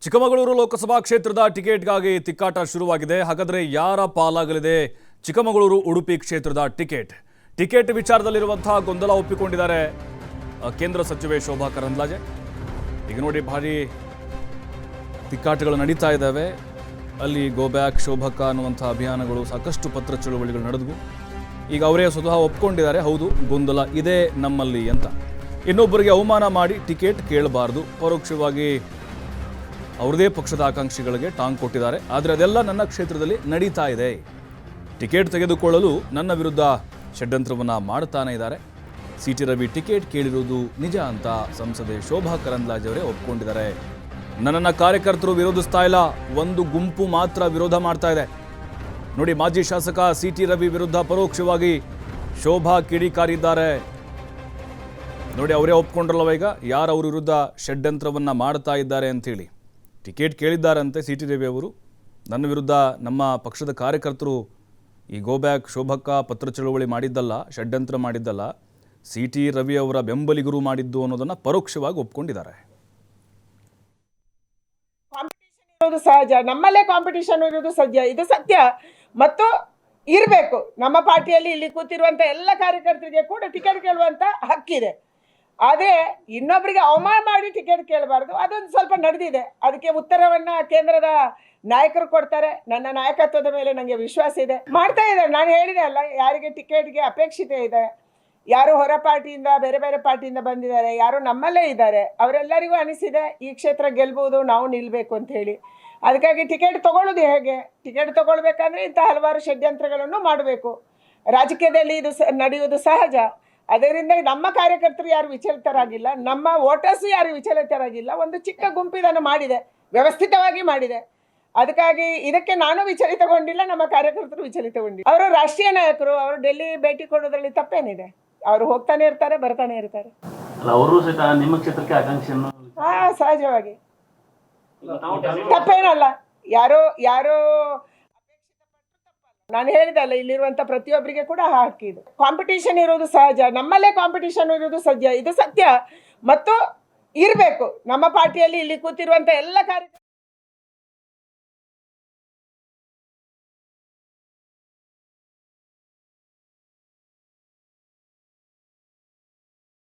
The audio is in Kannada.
ಚಿಕ್ಕಮಗಳೂರು ಲೋಕಸಭಾ ಕ್ಷೇತ್ರದ ಟಿಕೆಟ್ಗಾಗಿ ತಿಕ್ಕಾಟ ಶುರುವಾಗಿದೆ. ಹಾಗಾದರೆ ಯಾರ ಪಾಲಾಗಲಿದೆ ಚಿಕ್ಕಮಗಳೂರು ಉಡುಪಿ ಕ್ಷೇತ್ರದ ಟಿಕೆಟ್ ವಿಚಾರದಲ್ಲಿರುವಂತಹ ಗೊಂದಲ ಒಪ್ಪಿಕೊಂಡಿದ್ದಾರೆ ಕೇಂದ್ರ ಸಚಿವೆ ಶೋಭಾ ಕರಂದ್ಲಾಜೆ. ಈಗ ನೋಡಿ ಭಾರಿ ತಿಕ್ಕಾಟಗಳು ನಡೀತಾ ಇದ್ದಾವೆ. ಅಲ್ಲಿ ಗೋ ಬ್ಯಾಕ್ ಶೋಭಕ್ಕ ಅನ್ನುವಂಥ ಅಭಿಯಾನಗಳು, ಸಾಕಷ್ಟು ಪತ್ರ ಚಳುವಳಿಗಳು ನಡೆದವು. ಈಗ ಅವರೇ ಸ್ವತಃ ಒಪ್ಕೊಂಡಿದ್ದಾರೆ, ಹೌದು ಗೊಂದಲ ಇದೆ ನಮ್ಮಲ್ಲಿ ಅಂತ. ಇನ್ನೊಬ್ಬರಿಗೆ ಅವಮಾನ ಮಾಡಿ ಟಿಕೆಟ್ ಕೇಳಬಾರ್ದು, ಪರೋಕ್ಷವಾಗಿ ಅವ್ರದೇ ಪಕ್ಷದ ಆಕಾಂಕ್ಷಿಗಳಿಗೆ ಟಾಂಗ್ ಕೊಟ್ಟಿದ್ದಾರೆ. ಆದರೆ ಅದೆಲ್ಲ ನನ್ನ ಕ್ಷೇತ್ರದಲ್ಲಿ ನಡೀತಾ ಇದೆ. ಟಿಕೆಟ್ ತೆಗೆದುಕೊಳ್ಳಲು ನನ್ನ ವಿರುದ್ಧ ಷಡ್ಯಂತ್ರವನ್ನು ಮಾಡ್ತಾನೆ ಇದ್ದಾರೆ. ಸಿ.ಟಿ. ರವಿ ಟಿಕೆಟ್ ಕೇಳಿರುವುದು ನಿಜ ಅಂತ ಸಂಸದೆ ಶೋಭಾ ಕರಂದ್ಲಾಜೆ ಅವರೇ ಒಪ್ಕೊಂಡಿದ್ದಾರೆ. ನನ್ನನ್ನು ಕಾರ್ಯಕರ್ತರು ವಿರೋಧಿಸ್ತಾ ಇಲ್ಲ, ಒಂದು ಗುಂಪು ಮಾತ್ರ ವಿರೋಧ ಮಾಡ್ತಾ ಇದೆ. ನೋಡಿ, ಮಾಜಿ ಶಾಸಕ ಸಿ.ಟಿ. ರವಿ ವಿರುದ್ಧ ಪರೋಕ್ಷವಾಗಿ ಶೋಭಾ ಕಿಡಿಕಾರಿದ್ದಾರೆ. ನೋಡಿ, ಅವರೇ ಒಪ್ಕೊಂಡ್ರಲ್ವ ಈಗ ಯಾರು ಅವ್ರ ವಿರುದ್ಧ ಷಡ್ಯಂತ್ರವನ್ನು ಮಾಡ್ತಾ ಇದ್ದಾರೆ ಅಂಥೇಳಿ. Ticket ಕೇಳಿದ್ದಾರಂತೆ CT. ರವಿ ಅವರು. ನನ್ನ ವಿರುದ್ಧ ನಮ್ಮ ಪಕ್ಷದ ಕಾರ್ಯಕರ್ತರು ಈ ಗೋ ಬ್ಯಾಕ್ ಶೋಭಕ್ಕ ಪತ್ರ ಚಳುವಳಿ ಮಾಡಿದ್ದಲ್ಲ, ಷಡ್ಯಂತ್ರ ಮಾಡಿದ್ದಲ್ಲ, ಸಿ.ಟಿ. ರವಿ ಅವರ ಬೆಂಬಲಿಗರು ಮಾಡಿದ್ದು ಅನ್ನೋದನ್ನು ಪರೋಕ್ಷವಾಗಿ ಒಪ್ಕೊಂಡಿದ್ದಾರೆ. ಕಾಂಪಿಟೇಷನ್ ಇರೋದು ಸಹಜ, ನಮ್ಮಲ್ಲೇ ಕಾಂಪಿಟೇಷನ್ ಇರೋದು ಸಹಜ, ಇದು ಸತ್ಯ ಮತ್ತು ಇರಬೇಕು. ನಮ್ಮ ಪಾರ್ಟಿಯಲ್ಲಿ ಇಲ್ಲಿ ಕೂತಿರುವಂಥ ಎಲ್ಲ ಕಾರ್ಯಕರ್ತರಿಗೆ ಕೂಡ ಟಿಕೆಟ್ ಕೇಳುವಂಥ ಹಕ್ಕಿದೆ. ಆದರೆ ಇನ್ನೊಬ್ಬರಿಗೆ ಅವಮಾನ ಮಾಡಿ ಟಿಕೆಟ್ ಕೇಳಬಾರ್ದು, ಅದೊಂದು ಸ್ವಲ್ಪ ನಡೆದಿದೆ. ಅದಕ್ಕೆ ಉತ್ತರವನ್ನು ಕೇಂದ್ರದ ನಾಯಕರು ಕೊಡ್ತಾರೆ. ನನ್ನ ನಾಯಕತ್ವದ ಮೇಲೆ ನನಗೆ ವಿಶ್ವಾಸ ಇದೆ, ಮಾಡ್ತಾ ಇದ್ದಾರೆ. ನಾನು ಹೇಳಿದೆ ಅಲ್ಲ, ಯಾರಿಗೆ ಟಿಕೆಟ್ಗೆ ಅಪೇಕ್ಷಿತೆ ಇದೆ, ಯಾರು ಹೊರ ಪಾರ್ಟಿಯಿಂದ ಬೇರೆ ಬೇರೆ ಪಾರ್ಟಿಯಿಂದ ಬಂದಿದ್ದಾರೆ, ಯಾರು ನಮ್ಮಲ್ಲೇ ಇದ್ದಾರೆ, ಅವರೆಲ್ಲರಿಗೂ ಅನಿಸಿದೆ ಈ ಕ್ಷೇತ್ರ ಗೆಲ್ಬೋದು, ನಾವು ನಿಲ್ಲಬೇಕು ಅಂತ ಹೇಳಿ. ಅದಕ್ಕಾಗಿ ಟಿಕೆಟ್ ತೊಗೊಳ್ಳೋದು ಹೇಗೆ, ಟಿಕೆಟ್ ತೊಗೊಳ್ಬೇಕಂದ್ರೆ ಇಂಥ ಹಲವಾರು ಷಡ್ಯಂತ್ರಗಳನ್ನು ಮಾಡಬೇಕು. ರಾಜಕೀಯದಲ್ಲಿ ಇದು ನಡೆಯುವುದು ಸಹಜ. ಅದರಿಂದ ನಮ್ಮ ಕಾರ್ಯಕರ್ತರು ಯಾರು ವಿಚಲಿತರಾಗಿಲ್ಲ, ನಮ್ಮ ವೋಟರ್ಸು ಯಾರು ವಿಚಲಿತರಾಗಿಲ್ಲ. ಒಂದು ಚಿಕ್ಕ ಗುಂಪು ಇದನ್ನು ಮಾಡಿದೆ, ವ್ಯವಸ್ಥಿತವಾಗಿ ಮಾಡಿದೆ. ಅದಕ್ಕಾಗಿ ಇದಕ್ಕೆ ನಾನು ವಿಚಲಿತಗೊಂಡಿಲ್ಲ, ನಮ್ಮ ಕಾರ್ಯಕರ್ತರು ವಿಚಲಿತಗೊಂಡಿಲ್ಲ. ಅವರು ರಾಷ್ಟ್ರೀಯ ನಾಯಕರು, ಅವರು ಡೆಲ್ಲಿ ಭೇಟಿ ಕೊಡೋದ್ರಲ್ಲಿ ತಪ್ಪೇನಿದೆ? ಅವರು ಹೋಗ್ತಾನೆ ಇರ್ತಾರೆ, ಬರ್ತಾನೆ ಇರ್ತಾರೆ. ನಿಮ್ಮ ಕ್ಷೇತ್ರಕ್ಕೆ ಆಕಾಂಕ್ಷೆಯನ್ನು ಸಹಜವಾಗಿ ತಪ್ಪೇನಲ್ಲ. ಯಾರೋ ನಾನು ಹೇಳಿದೆ ಅಲ್ಲ, ಇಲ್ಲಿರುವಂಥ ಪ್ರತಿಯೊಬ್ಬರಿಗೆ ಕೂಡ ಹಾಕಿದೆ. ಕಾಂಪಿಟೇಷನ್ ಇರೋದು ಸಹಜ, ನಮ್ಮಲ್ಲೇ ಕಾಂಪಿಟೇಷನ್ ಇರೋದು ಸಹಜ, ಇದು ಸತ್ಯ ಮತ್ತು ಇರಬೇಕು. ನಮ್ಮ ಪಾರ್ಟಿಯಲ್ಲಿ ಇಲ್ಲಿ ಕೂತಿರುವಂಥ ಎಲ್ಲ ಕಾರ್ಯಕರ್ತರು